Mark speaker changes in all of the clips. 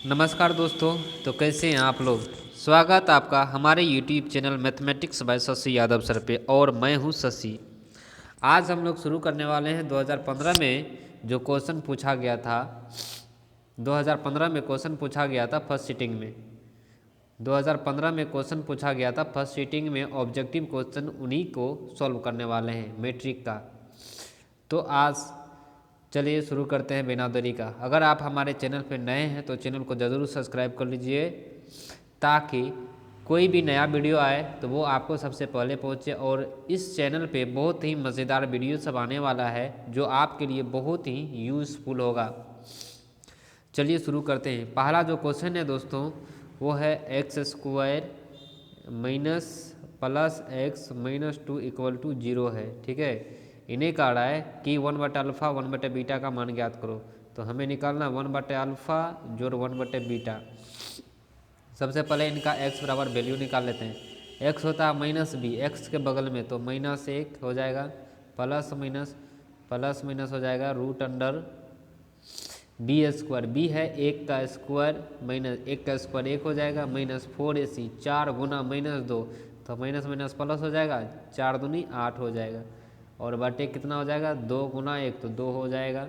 Speaker 1: नमस्कार दोस्तों। तो कैसे हैं आप लोग। स्वागत आपका हमारे YouTube channel mathematics bye Shashi Yadav sir पे। और मैं हूं शशि। आज हम लोग शुरू करने वाले हैं 2015 में जो क्वेश्चन पूछा गया था। 2015 में क्वेश्चन पूछा गया था फर्स्ट सीटिंग में। 2015 में क्वेश्चन पूछा गया था फर्स्ट सीटिंग में। ऑब्जेक्टिव क्वेश्चन उन्हीं को सॉल्व करने वाले हैं मैट्रिक का। तो आज चलिए शुरू करते हैं बिना देरी का। अगर आप हमारे चैनल पर नए हैं तो चैनल को ज़रूर सब्सक्राइब कर लीजिए, ताकि कोई भी नया वीडियो आए तो वो आपको सबसे पहले पहुंचे। और इस चैनल पे बहुत ही मज़ेदार वीडियो सब आने वाला है जो आपके लिए बहुत ही यूज़फुल होगा। चलिए शुरू करते हैं। पहला जो क्वेश्चन है दोस्तों वो है X square minus plus X minus 2 equal to 0 है। ठीक है, इन्हें कह रहा है कि 1/अल्फ़ा 1/बीटा का मान ज्ञात करो। तो हमें निकालना 1/अल्फ़ा जोड़ 1/बीटा। सबसे पहले इनका x बराबर वैल्यू निकाल लेते हैं। x होता है माइनस बी, एक्स के बगल में, तो -1 हो जाएगा, प्लस माइनस हो जाएगा root under B square. B है 1 का स्क्वायर, माइनस 1 का स्क्वायर 1 हो जाएगा, -4ac 4 गुना -2, तो माइनस माइनस प्लस हो जाएगा, 4 दूनी 8 हो जाएगा। और बटे कितना हो जाएगा, 2 गुना 1 तो 2 हो जाएगा।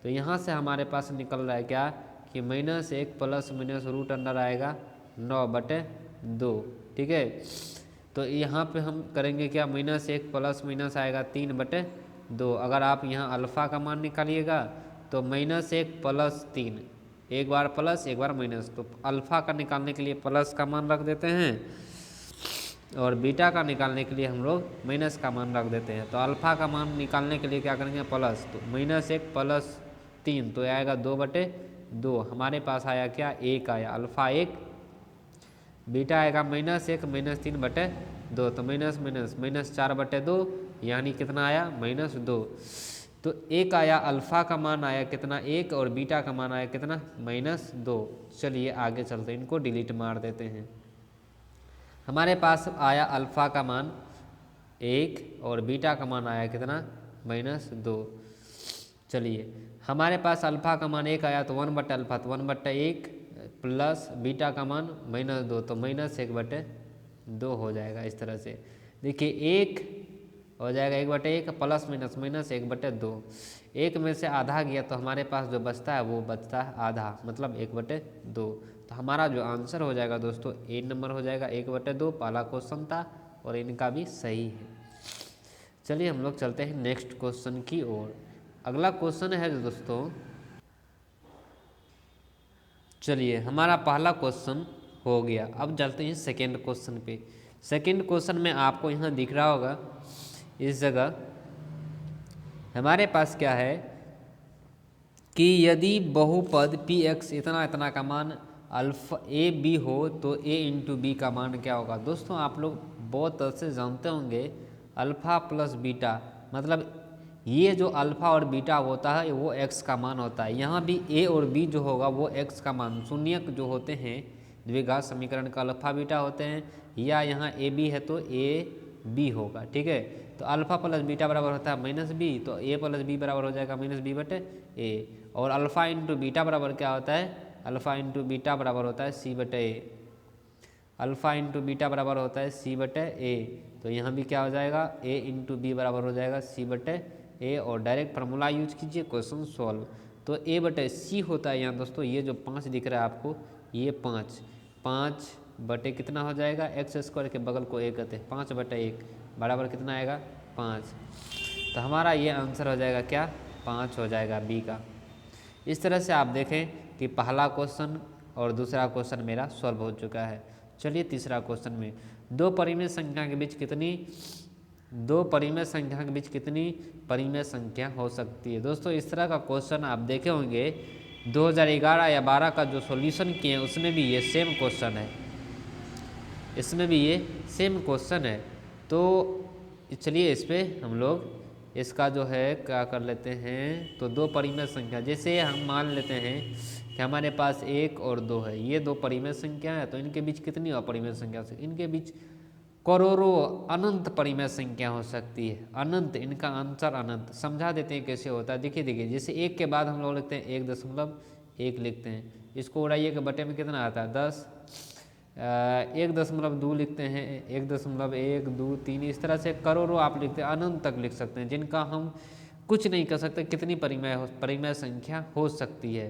Speaker 1: तो यहाँ से हमारे पास निकल रहा है क्या कि -1 प्लस माइनस रूट अंडर आएगा 9/2। ठीक है, तो यहाँ पे हम करेंगे क्या, -1 प्लस माइनस आएगा 3/2। अगर आप यहाँ अल्फ़ा का मान निकालिएगा तो -1 प्लस 3, एक बार प्लस एक बार माइनस, तो अल्फ़ा का निकालने के लिए प्लस का मान रख देते हैं और बीटा का निकालने के लिए हम लोग माइनस का मान रख देते हैं। तो अल्फ़ा का मान निकालने के लिए क्या करेंगे, प्लस, तो -1 प्लस 3 तो आएगा 2/2। हमारे पास आया क्या, 1 आया, अल्फ़ा 1, बीटा आएगा -1 -3/2, तो -4/2 यानी कितना आया, -2। तो 1 आया, अल्फ़ा का मान आया कितना 1 और बीटा का मान आया कितना -2। चलिए आगे चलते हैं, इनको डिलीट मार देते हैं। हमारे पास आया अल्फ़ा का मान 1 और बीटा का मान आया कितना -2। चलिए हमारे पास अल्फ़ा का मान 1 आया तो 1/अल्फ़ा तो 1/1 प्लस बीटा का मान -2 तो -1/2 हो जाएगा। इस तरह से देखिए 1 हो जाएगा 1/1 प्लस माइनस 1/2। 1 में से आधा गया तो हमारे पास जो बचता है वो बचता है आधा, मतलब 1/2। तो हमारा जो आंसर हो जाएगा दोस्तों ए नंबर हो जाएगा 1/2। पहला क्वेश्चन था और इनका भी सही है। चलिए हम लोग चलते हैं नेक्स्ट क्वेश्चन की ओर। अगला क्वेश्चन है दोस्तों, चलिए हमारा पहला क्वेश्चन हो गया। अब चलते हैं सेकेंड क्वेश्चन पे। सेकेंड क्वेश्चन में आपको यहाँ दिख रहा होगा, इस जगह हमारे पास क्या है कि यदि बहुपद पी एक्स इतना इतना का मान अल्फा ए बी हो तो ए इंटू बी का मान क्या होगा। दोस्तों आप लोग बहुत अच्छे से जानते होंगे, अल्फ़ा प्लस बीटा मतलब ये जो अल्फ़ा और बीटा होता है वो एक्स का मान होता है। यहाँ भी ए और बी जो होगा वो एक्स का मान, शून्यक जो होते हैं द्विघात समीकरण का अल्फ़ा बीटा होते हैं, या यहाँ ए बी है तो ए बी होगा। ठीक है, तो अल्फ़ा प्लस बीटा बराबर होता है -b, तो ए प्लस बी बराबर हो जाएगा -b/a। और अल्फ़ा इंटू बीटा बराबर क्या होता है, अल्फ़ा इंटू बीटा बराबर होता है c/a। अल्फ़ा इंटू बीटा बराबर होता है c/a। तो यहाँ भी क्या हो जाएगा, a इंटू बी बराबर हो जाएगा c/a। और डायरेक्ट फार्मूला यूज कीजिए, क्वेश्चन सॉल्व। तो a/c होता है यहाँ दोस्तों, ये जो 5 दिख रहा है आपको, ये 5 बटे कितना हो जाएगा, एक्स स्क्वायर के बगल को a कहते हैं, 5/1 बराबर कितना आएगा 5। तो हमारा ये आंसर हो जाएगा क्या, 5 हो जाएगा बी का। इस तरह से आप देखें कि पहला क्वेश्चन और दूसरा क्वेश्चन मेरा सॉल्व हो चुका है। चलिए तीसरा क्वेश्चन में, दो परिमेय संख्या के बीच कितनी परिमेय संख्या हो सकती है। दोस्तों इस तरह का क्वेश्चन आप देखे होंगे 2011 या 12 का जो सॉल्यूशन किए हैं उसमें भी ये सेम क्वेश्चन है, इसमें भी ये सेम क्वेश्चन है। तो चलिए इस पे हम लोग इसका जो है क्या कर लेते हैं, तो दो परिमेय संख्या, जैसे हम मान लेते हैं कि हमारे पास 1 और 2 है, ये दो परिमेय संख्या है, तो इनके बीच कितनी अपरिमेय संख्या हो सकती है, इनके बीच करोड़ों अनंत परिमेय संख्या हो सकती है, अनंत, इनका आंसर अनंत। समझा देते हैं कैसे होता है, देखिए जैसे 1 के बाद हम लोग लिखते हैं 1.1 1 लिखते हैं। इसको उड़ाइए कि बटे में कितना आता है 10, 1.2 लिखते हैं, 1.1, 2, 3, इस तरह से करोड़ों आप लिखते हैं, अनंत तक लिख सकते हैं, जिनका हम कुछ नहीं कर सकते। कितनी परिमेय संख्या हो सकती है,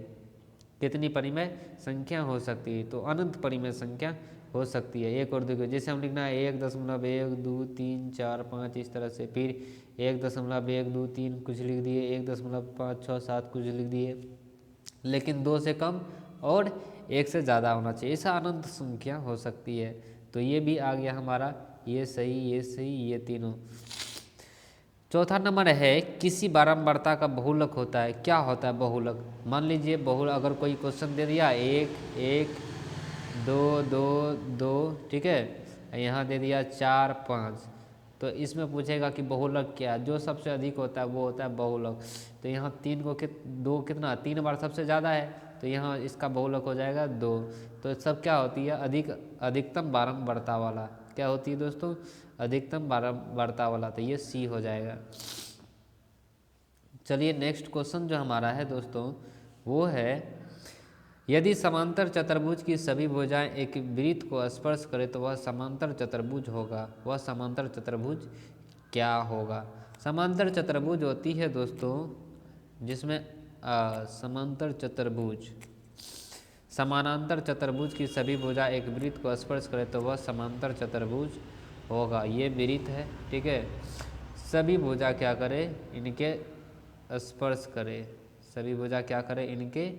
Speaker 1: कितनी परिमेय संख्या हो सकती है, तो अनंत परिमेय संख्या हो सकती है। एक और देखो, जैसे हम लिखना है 1.1, 2, 3, 4, 5, इस तरह से, फिर 1.1, 2, 3 कुछ लिख दिए, 1.5, 6, 7 कुछ लिख दिए, लेकिन 2 से कम और 1 से ज़्यादा होना चाहिए, ऐसा अनंत संख्या हो सकती है। तो ये भी आ गया हमारा, ये सही, ये सही, ये तीनों। चौथा नंबर है, किसी बारंबारता का बहुलक होता है। क्या होता है बहुलक? मान लीजिए अगर कोई क्वेश्चन दे दिया 1, 1, 2, 2, 2, ठीक है, यहाँ दे दिया 4, 5, तो इसमें पूछेगा कि बहुलक क्या है। जो सबसे अधिक होता है वो होता है बहुलक। तो यहाँ 3 को 2 कितना 3 बार सबसे ज़्यादा है, तो यहाँ इसका बहुलक हो जाएगा 2। तो सब क्या होती है, अधिकतम बारंबारता वाला। क्या होती है दोस्तों? अधिकतम बारंबारता वाला। तो ये सी हो जाएगा। चलिए नेक्स्ट क्वेश्चन जो हमारा है दोस्तों वो है, यदि समांतर चतुर्भुज की सभी भुजाएं एक वृत्त को स्पर्श करें तो वह समांतर चतुर्भुज होगा। वह समांतर चतुर्भुज क्या होगा? समांतर चतुर्भुज होती है दोस्तों जिसमें समांतर चतुर्भुज, समानांतर चतुर्भुज की सभी भुजा एक वृत्त को स्पर्श करे तो वह समांतर चतुर्भुज होगा। ये वृत्त है, ठीक है, सभी भुजा क्या करे, इनके स्पर्श करे। सभी भुजा क्या करे, इनके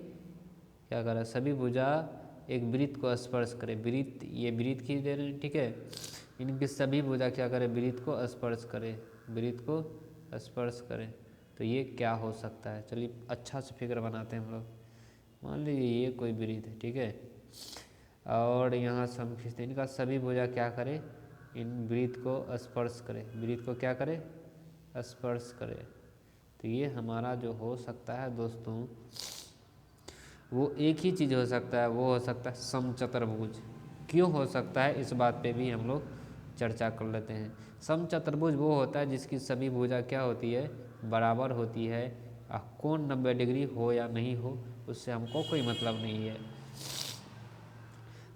Speaker 1: क्या करे, सभी भुजा एक वृत्त को स्पर्श करे। वृत्त, ये वृत्त की दे रहे हैं, ठीक है, इनकी सभी भुजा क्या करे, वृत्त को स्पर्श करे, वृत्त को स्पर्श करे। तो ये क्या हो सकता है? चलिए अच्छा से फिगर बनाते हैं हम लोग। मान लीजिए ये कोई वृत्त है, ठीक है, और यहाँ से हम खींचते हैं, इनका सभी भुजा क्या करे, इन वृत्त को स्पर्श करे, वृत्त को क्या करे, स्पर्श करे। तो ये हमारा जो हो सकता है दोस्तों वो एक ही चीज़ हो सकता है, वो हो सकता है समचतुर्भुज। क्यों हो सकता है इस बात पे भी हम लोग चर्चा कर लेते हैं। समचतुर्भुज वो होता है जिसकी सभी भुजा क्या होती है, बराबर होती है। कोण 90 डिग्री हो या नहीं हो उससे हमको कोई मतलब नहीं है।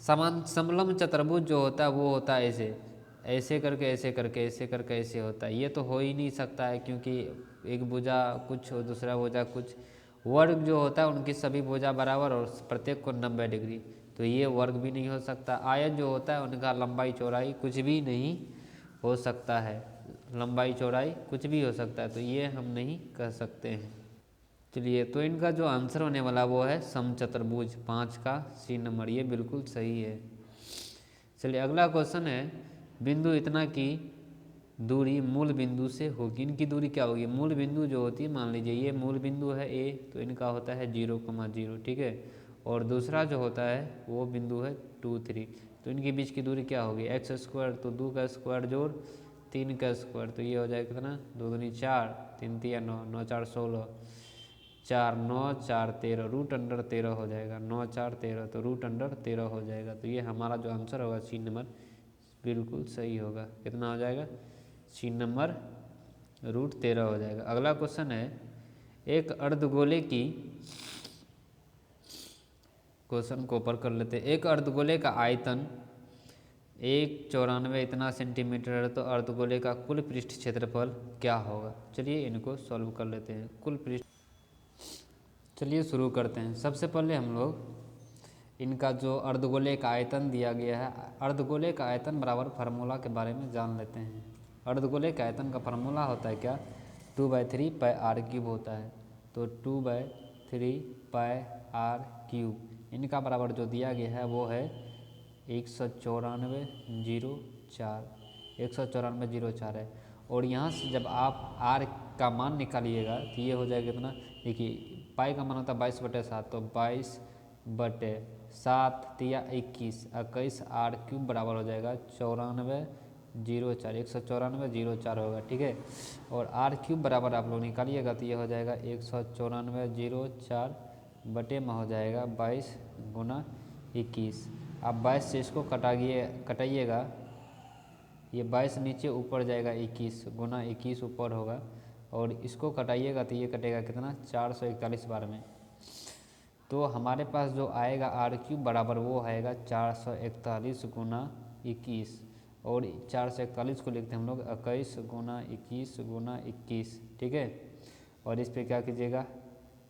Speaker 1: समलंब चतुर्भुज जो होता है वो होता है ऐसे, ऐसे करके ऐसे करके ऐसे करके ऐसे होता है। ये तो हो ही नहीं सकता है क्योंकि एक भुजा कुछ और दूसरा भुजा कुछ। वर्ग जो होता है उनकी सभी भुजा बराबर और प्रत्येक को 90 डिग्री, तो ये वर्ग भी नहीं हो सकता। आयत जो होता है उनका लंबाई चौड़ाई कुछ भी नहीं हो सकता है, लंबाई चौड़ाई कुछ भी हो सकता है, तो ये हम नहीं कह सकते हैं। चलिए तो इनका जो आंसर होने वाला वो है समचतुर्भुज, 5 का सी नंबर, ये बिल्कुल सही है। चलिए अगला क्वेश्चन है, बिंदु इतना की दूरी मूल बिंदु से होगी। इनकी दूरी क्या होगी? मूल बिंदु जो होती है, मान लीजिए ये मूल बिंदु है ए, तो इनका होता है 0,0, ठीक है, और दूसरा जो होता है वो बिंदु है 2, 3, तो इनके बीच की दूरी क्या होगी? x², तो 2 का स्क्वायर जोड़ 3 का स्क्वायर, तो ये हो जाएगा कितना, 2 दूनी 4, 3 तिया 9, 9 4 16, 4 9 4 13, √13 हो जाएगा, 9 4 13, तो √13 हो जाएगा। तो ये हमारा जो आंसर होगा सी नंबर बिल्कुल सही होगा। कितना हो जाएगा? सी नंबर √13 हो जाएगा। अगला क्वेश्चन है, एक अर्धगोले की, क्वेश्चन को ऊपर कर लेते हैं। एक अर्धगोले का आयतन 194 इतना सेंटीमीटर है, तो अर्धगोले का कुल पृष्ठ क्षेत्रफल क्या होगा? चलिए इनको सॉल्व कर लेते हैं। कुल पृष्ठ, चलिए शुरू करते हैं। सबसे पहले हम लोग इनका जो अर्धगोले का आयतन दिया गया है, अर्धगोले का आयतन बराबर फार्मूला के बारे में जान लेते हैं। अर्धगोले के आयतन का फार्मूला होता है क्या? 2/3 पाई आर क्यूब होता है। तो 2/3 पाई आर क्यूब, इनका बराबर जो दिया गया है वो है 194.04, 194.04 है। और यहाँ से जब आप आर का मान निकालिएगा तो ये हो जाएगा कितना, देखिए पाई का मान होता है 22/7, तो 22/7 तिया 21, 21 आर क्यूब बराबर हो जाएगा 94.04, 194.04 होगा, ठीक है। और आर क्यूब बराबर आप लोग निकालिएगा तो ये हो जाएगा 194.04 बटे में हो जाएगा 22 गुना 21। आप 22 से इसको कटाइएगा, ये 22 नीचे ऊपर जाएगा 21 गुना 21 ऊपर होगा, और इसको कटाइएगा तो ये कटेगा कितना, 441 बार में। तो हमारे पास जो आएगा R³ बराबर वो आएगा 441 गुना 21, और 441 को लिखते हैं हम लोग 21 गुना 21 गुना 21, ठीक है। और इस पे क्या कीजिएगा,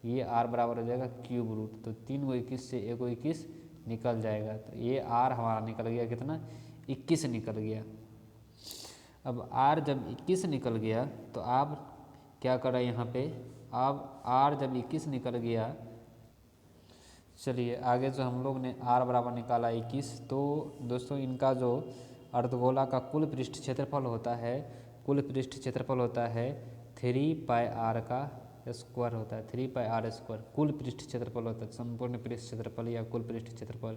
Speaker 1: ये R बराबर हो जाएगा क्यूब रूट, तो 3 को 21 से 1 को 21 निकल जाएगा, तो ये R हमारा निकल गया कितना, 21 निकल गया। अब R जब 21 निकल गया तो आप क्या करें यहाँ पे, अब R जब 21 निकल गया, चलिए आगे जो हम लोग ने R बराबर निकाला 21, तो दोस्तों इनका जो अर्धगोला का कुल पृष्ठ क्षेत्रफल होता है, कुल पृष्ठ क्षेत्रफल होता है 3πr का स्क्वायर होता है, 3πr स्क्वायर कुल पृष्ठ क्षेत्रफल होता है, संपूर्ण पृष्ठ क्षेत्रफल या कुल पृष्ठ क्षेत्रफल।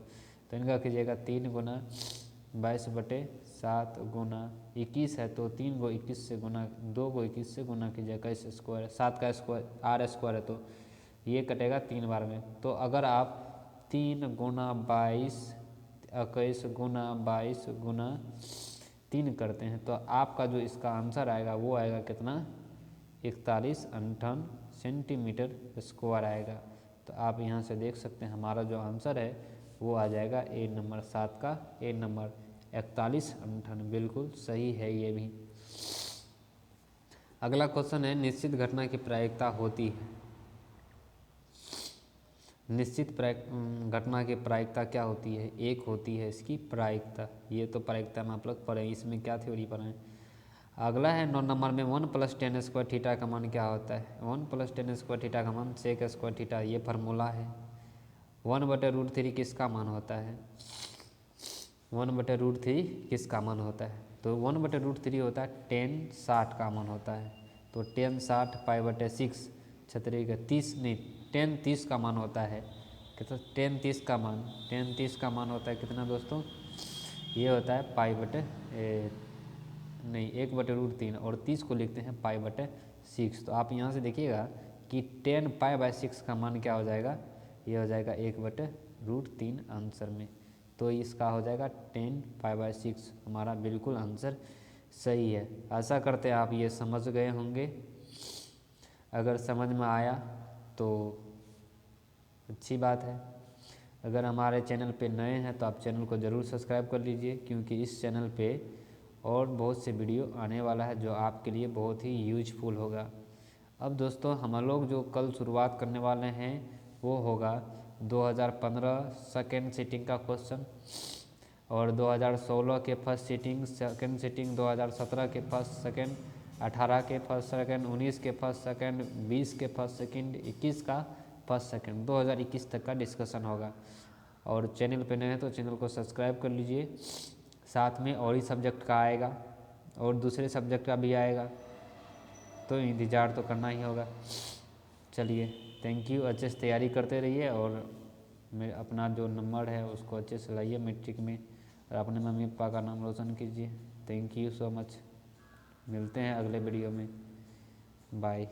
Speaker 1: तो इनका कीजिएगा 3 गुना 22/7 गुना 21 है, तो 3 को 21 से गुना, 2 को 21 से गुना कीजिएगा, इस स्क्वायर 7 का स्क्वायर R स्क्वायर है, तो ये कटेगा 3 बार में। तो अगर आप 3 गुना 22 21 गुना 22 गुना 3 करते हैं तो आपका जो इसका आंसर आएगा वो आएगा कितना, 41 सेंटीमीटर स्क्वायर आएगा। तो आप यहाँ से देख सकते हैं हमारा जो आंसर है वो आ जाएगा ए नंबर, 7 का ए नंबर 41 बिल्कुल सही है ये भी। अगला क्वेश्चन है, निश्चित घटना की प्रायिकता होती है, निश्चित घटना की प्रायिकता क्या होती है, एक होती है इसकी प्रायिकता, ये तो प्रायिकता में आप लोग पढ़े, इसमें क्या थ्योरी पढ़े। अगला है 9 नंबर में 1 + tan स्क्वायर थीटा का मान क्या होता है, 1 + tan स्क्वायर थीटा का मान sec स्क्वायर थीटा, ये फार्मूला है। 1/√3 किसका मान होता है, 1/√3 किसका मान होता है, तो 1/√3 होता है tan 60 का मान होता है, तो tan 60 π/6 छतरी का 30 नहीं tan 30 का मान होता है, कितना tan 30 का मान, tan 30 का मान होता है कितना दोस्तों, ये होता है नहीं 1/√3 और 30 को लिखते हैं π/6। तो आप यहाँ से देखिएगा कि tan π/6 का मान क्या हो जाएगा, ये हो जाएगा 1/√3 आंसर में, तो इसका हो जाएगा tan π/6 हमारा बिल्कुल आंसर सही है। आशा करते हैं आप ये समझ गए होंगे, अगर समझ में आया तो अच्छी बात है। अगर हमारे चैनल पे नए हैं तो आप चैनल को ज़रूर सब्सक्राइब कर लीजिए, क्योंकि इस चैनल पे और बहुत से वीडियो आने वाला है जो आपके लिए बहुत ही यूजफुल होगा। अब दोस्तों हम लोग जो कल शुरुआत करने वाले हैं वो होगा 2015 सेकेंड सीटिंग का क्वेश्चन, और 2016 के फर्स्ट सीटिंग, सेकेंड सीटिंग, 2017 के फर्स्ट सेकेंड, 18 के फर्स्ट सेकेंड, 19 के फर्स्ट सेकेंड, 20 के फर्स्ट सेकेंड, 21 का फर्स्ट सेकेंड, 2021 तक का डिस्कशन होगा। और चैनल पे नए हैं तो चैनल को सब्सक्राइब कर लीजिए, साथ में और ही सब्जेक्ट का आएगा और दूसरे सब्जेक्ट का भी आएगा, तो इंतज़ार तो करना ही होगा। चलिए थैंक यू, अच्छे से तैयारी करते रहिए और मेरे अपना जो नंबर है उसको अच्छे से लाइए मैट्रिक में, और अपने मम्मी पापा का नाम रोशन कीजिए। थैंक यू सो मच, मिलते हैं अगले वीडियो में, बाय।